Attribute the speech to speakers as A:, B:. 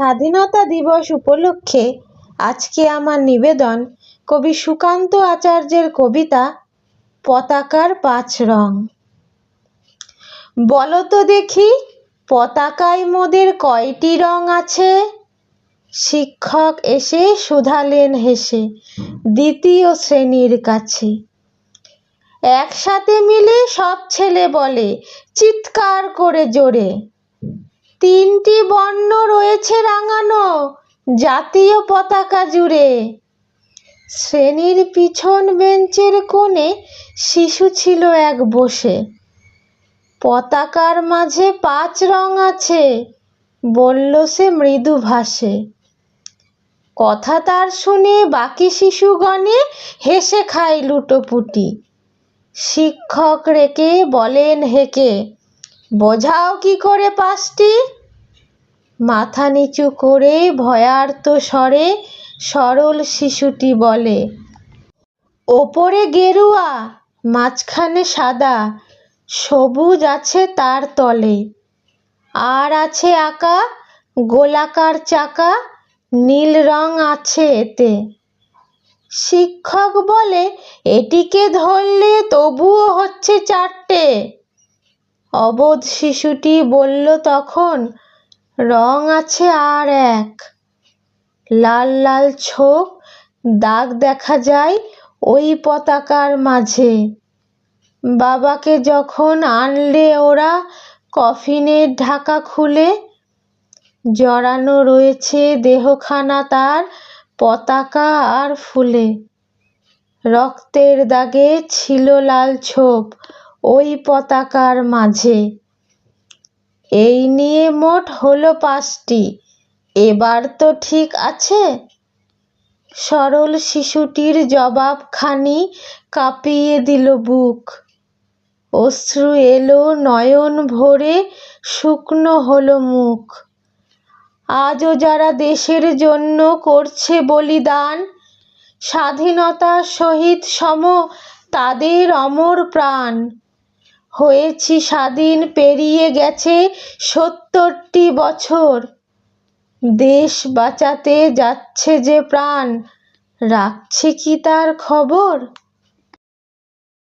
A: স্বাধীনতা দিবস উপলক্ষে আজকে আমার নিবেদন কবি সুকান্ত আচার্যের কবিতা পতাকার 5 রং। বলো তো দেখি, পতাকায় মোদের কয়টি রং আছে? শিক্ষক এসে শুধালেন হেসে দ্বিতীয় শ্রেণীর কাছে। একসাথে মিলে সব ছেলে বলে চিৎকার করে জোরে, 3টি বর্ণ রয়েছে রাঙানো জাতীয় পতাকা জুড়ে। শ্রেণীর পিছন বেঞ্চের কোণে শিশু ছিল এক বসে। পতাকার মাঝে 5 রং আছে, বলল সে মৃদু ভাষে। কথা তার শুনে বাকি শিশুগণে হেসে খায় লুটোপুটি। শিক্ষক রেখে বলেন হেঁকে, বোঝাও কি করে 5টি? মাথা নিচু করে ভয়ার্ত স্বরে সরল শিশুটি বলে, ওপরে গেরুয়া, মাঝখানে সাদা, সবুজ আছে তার তলে, আর আছে আঁকা গোলাকার চাকা, নীল রং আছে এতে। শিক্ষক বলে, এটিকে ধরলে তবুও হচ্ছে 4টে। অবোধ শিশুটি বলল তখন, রং আছে আর এক। লাল লাল ছোপ দাগ দেখা যায় ওই পতাকার মাঝে। বাবাকে যখন আনলে ওরা কফিনের ঢাকা খুলে, জড়ানো রয়েছে দেহখানা তার পতাকা আর ফুলে। রক্তের দাগে ছিল লাল ছোপ ওই পতাকার মাঝে। এই নিয়ে মোট হলো 5টি, এবার তো ঠিক আছে? সরল শিশুটির জবাবখানি কাঁপিয়ে দিল বুক। অশ্রু এলো নয়ন ভরে, শুকনো হলো মুখ। আজও যারা দেশের জন্য করছে বলিদান, স্বাধীনতার সহিত সম তাদের অমর প্রাণ। হয়েছি স্বাধীন, পেরিয়ে গেছে 70টি বছর। দেশ বাঁচাতে যাচ্ছে যে প্রাণ, রাখছে কি তার খবর?